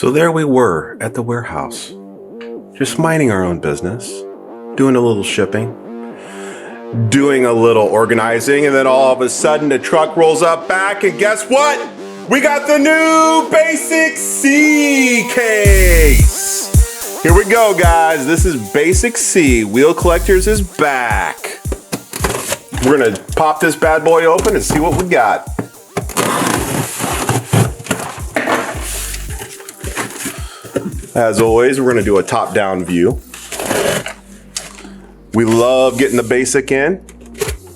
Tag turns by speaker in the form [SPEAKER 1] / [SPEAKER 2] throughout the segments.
[SPEAKER 1] So there we were at the warehouse, just minding our own business, doing a little shipping, doing a little organizing, and then all of a sudden the truck rolls up back, and guess what? We got the new Basic C case. Here we go, guys. This is Basic C. Wheel Collectors is back. We're gonna pop this bad boy open and see what we got. As always, we're gonna do a top-down view. We love getting the Basic in.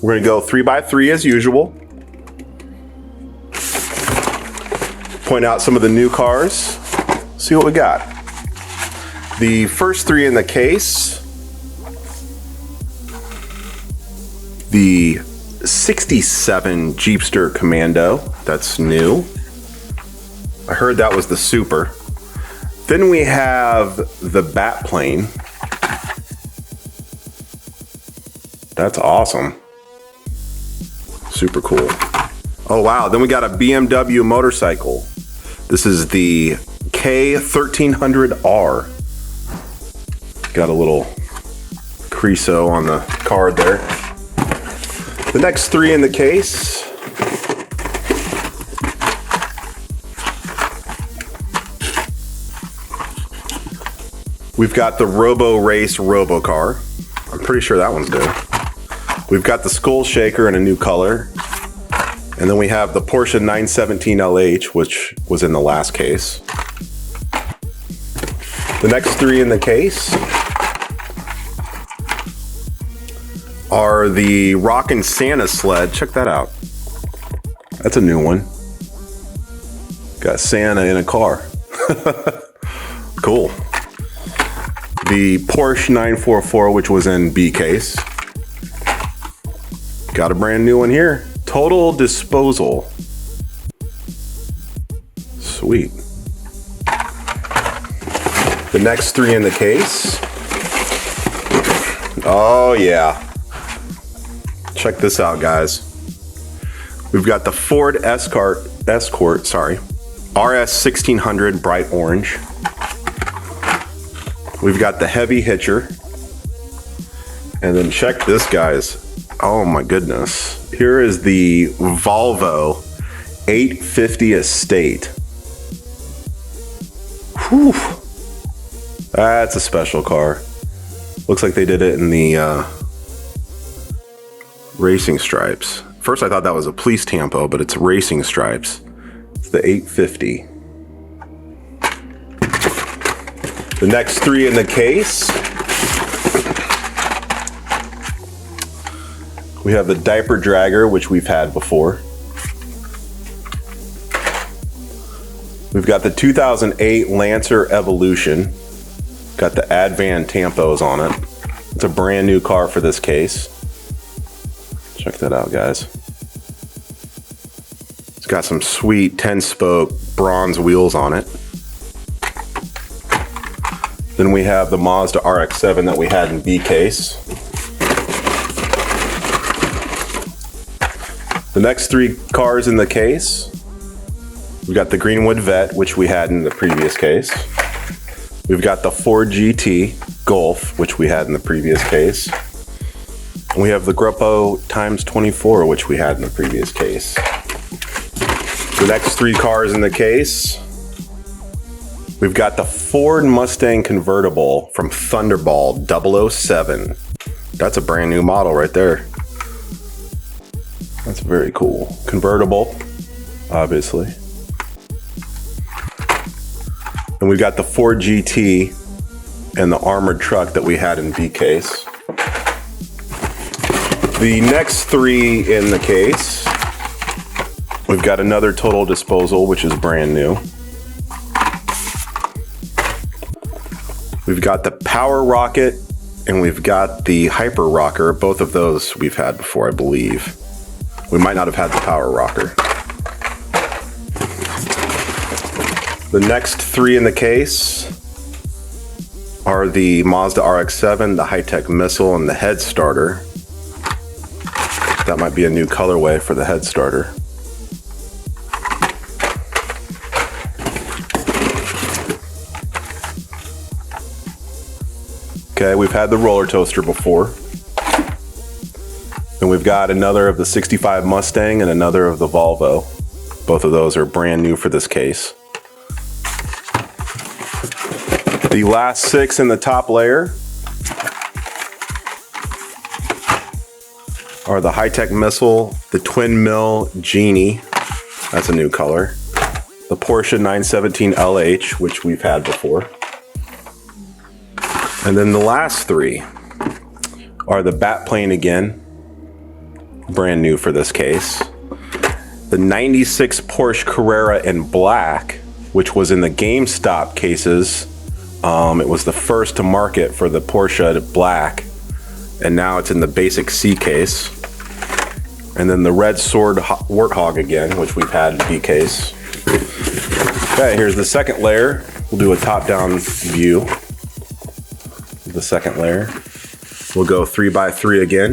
[SPEAKER 1] We're gonna go 3x3 as usual. Point out some of the new cars. See what we got. The first three in the case. The 67 Jeepster Commando, that's new. I heard that was the Super. Then we have the Bat Plane. That's awesome. Super cool. Oh wow, then we got a BMW motorcycle. This is the K1300R. Got a little Creosote on the card there. The next three in the case. We've got the Robo Race Robo Car. I'm pretty sure that one's good. We've got the Skull Shaker in a new color. And then we have the Porsche 917 LH, which was in the last case. The next three in the case are the Rockin' Santa sled. Check that out. That's a new one. Got Santa in a car. Cool. The Porsche 944, which was in B case. Got a brand new one here. Total Disposal. Sweet. The next three in the case. Oh yeah. Check this out, guys. We've got the Ford Escort, RS 1600 bright orange. We've got the Heavy Hitcher. And then check this, guys. Oh my goodness. Here is the Volvo 850 Estate. Whew. That's a special car. Looks like they did it in the racing stripes. First I thought that was a police tampo, but it's racing stripes. It's the 850. The next three in the case. We have the Diaper Dragger, which we've had before. We've got the 2008 Lancer Evolution. Got the Advan tampos on it. It's a brand new car for this case. Check that out, guys. It's got some sweet 10-spoke bronze wheels on it. Then we have the Mazda RX-7 that we had in B case. The next three cars in the case. We've got the Greenwood Vet, which we had in the previous case. We've got the Ford GT Golf, which we had in the previous case. And we have the Gruppo x24, which we had in the previous case. The next three cars in the case. We've got the Ford Mustang convertible from Thunderball 007. That's a brand new model right there. That's very cool. Convertible, obviously. And we've got the Ford GT and the armored truck that we had in B case. The next three in the case, we've got another Total Disposal, which is brand new. We've got the Power Rocket and we've got the Hyper Rocker. Both of those we've had before, I believe. We might not have had the Power Rocker. The next three in the case are the Mazda RX-7, the High-Tech Missile, and the Head Starter. That might be a new colorway for the Head Starter. Okay, we've had the roller toaster before. And we've got another of the 65 Mustang and another of the Volvo. Both of those are brand new for this case. The last 6 in the top layer are the high-tech missile, the twin mill Genie, that's a new color, the Porsche 917 LH, which we've had before. And then the last 3 are the bat plane again, brand new for this case. The 96 Porsche Carrera in black, which was in the GameStop cases. It was the first to market for the Porsche black, and now it's in the basic C case. And then the red sword Warthog again, which we've had in B case. Okay, here's the second layer. We'll do a top-down view of the second layer. We'll go 3x3 again.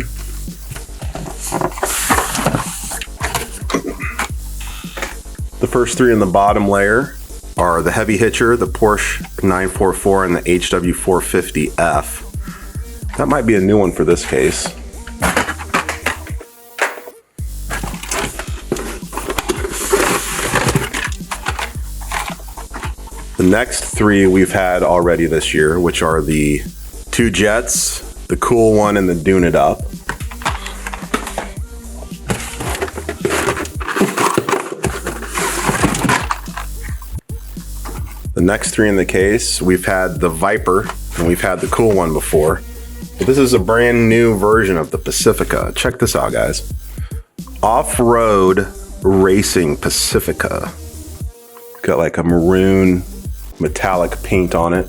[SPEAKER 1] The first 3 in the bottom layer are the heavy hitcher, the Porsche 944, and the HW450F. That might be a new one for this case. The next 3 we've had already this year, which are the 2 Jets, the cool one, and the Dune It Up. The next 3 in the case, we've had the Viper, and we've had the cool one before. But this is a brand new version of the Pacifica. Check this out, guys. Off-road racing Pacifica. Got like a maroon metallic paint on it.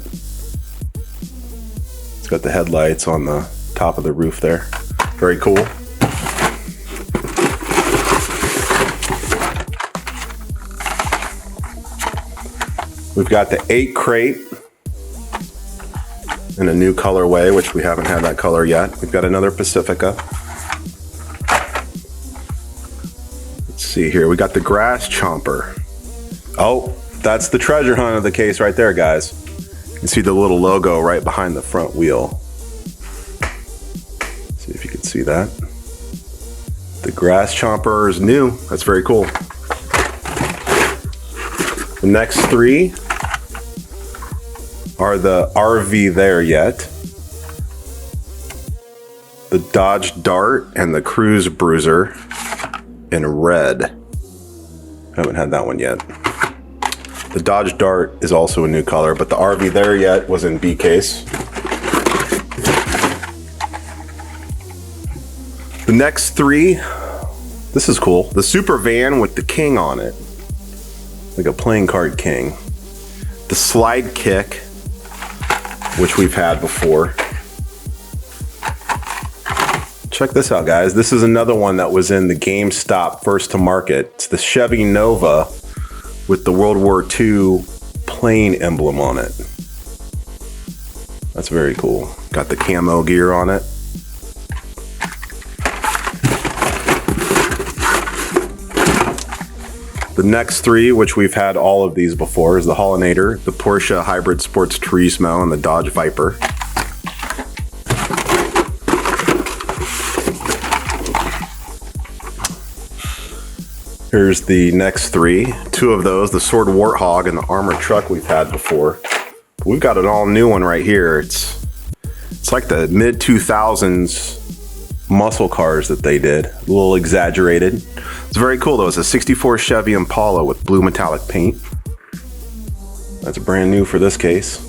[SPEAKER 1] It's got the headlights on the top of the roof there. Very cool. We've got the 8 crate in a new colorway, which we haven't had that color yet. We've got another Pacifica. Let's see here. We got the Grass Chomper. Oh, that's the treasure hunt of the case right there, guys. You can see the little logo right behind the front wheel. See if you can see that. The Grass Chomper is new. That's very cool. The next 3 are the RV There Yet, the Dodge Dart, and the Cruise Bruiser in red. Haven't had that one yet. The Dodge Dart is also a new color, but the RV There Yet was in B case. The next 3, this is cool. The Super Van with the King on it, like a playing card king. The Slide Kick, which we've had before. Check this out, guys. This is another one that was in the GameStop first to market. It's the Chevy Nova with the World War II plane emblem on it. That's very cool. Got the camo gear on it. The next 3, which we've had all of these before, is the Hollinator, the Porsche Hybrid Sports Turismo, and the Dodge Viper. Here's the next 3. 2 of those, the Sword Warthog and the Armored Truck we've had before. But we've got an all new one right here. It's like the mid 2000s muscle cars that they did. A little exaggerated. It's very cool though. It's a 64 Chevy Impala with blue metallic paint. That's brand new for this case.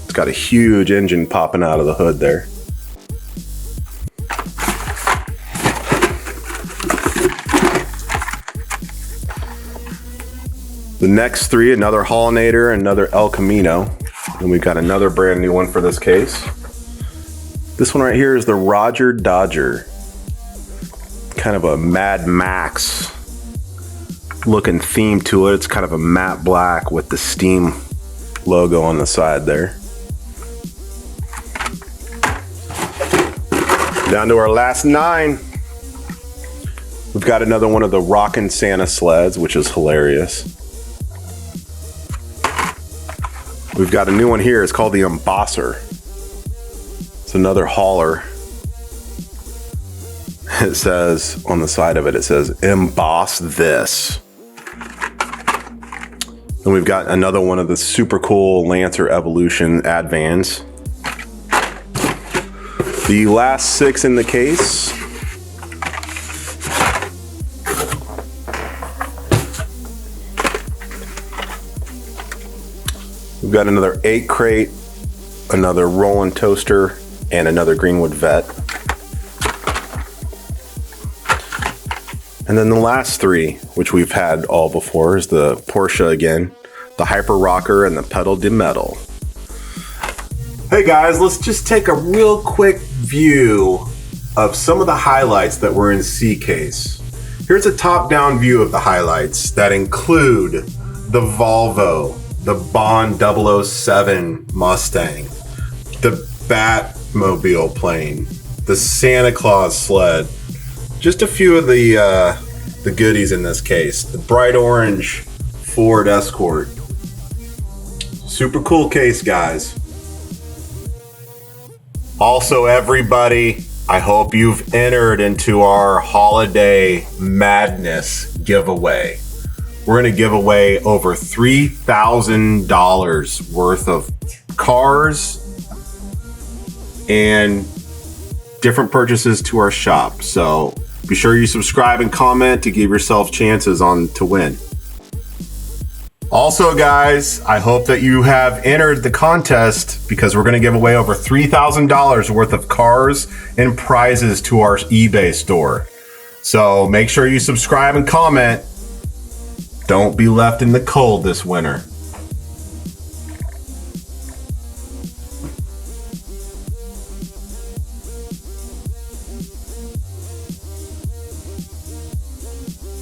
[SPEAKER 1] It's got a huge engine popping out of the hood there. The next 3, another Hollinator, another El Camino. And we've got another brand new one for this case. This one right here is the Roger Dodger. Kind of a Mad Max looking theme to it. It's kind of a matte black with the Steam logo on the side there. Down to our last 9. We've got another one of the Rockin' Santa sleds, which is hilarious. We've got a new one here. It's called the Embosser. It's another hauler. It says on the side of it, it says emboss this. And we've got another one of the super cool Lancer Evolution Advans. The last 6 in the case. We've got another 8 crate, another Roland toaster, and another Greenwood Vet. And then the last 3, which we've had all before, is the Porsche again, the Hyper Rocker, and the Pedal de Metal. Hey guys, let's just take a real quick view of some of the highlights that were in C-Case. Here's a top-down view of the highlights that include the Volvo, the Bond 007 Mustang, the Batmobile plane, the Santa Claus sled. Just a few of the goodies in this case. The bright orange Ford Escort. Super cool case, guys. Also, everybody, I hope you've entered into our Holiday Madness giveaway. We're going to give away over $3,000 worth of cars and different purchases to our shop. So be sure you subscribe and comment to give yourself chances to win. Also, guys, I hope that you have entered the contest because we're going to give away over $3,000 worth of cars and prizes to our eBay store. So make sure you subscribe and comment. Don't be left in the cold this winter.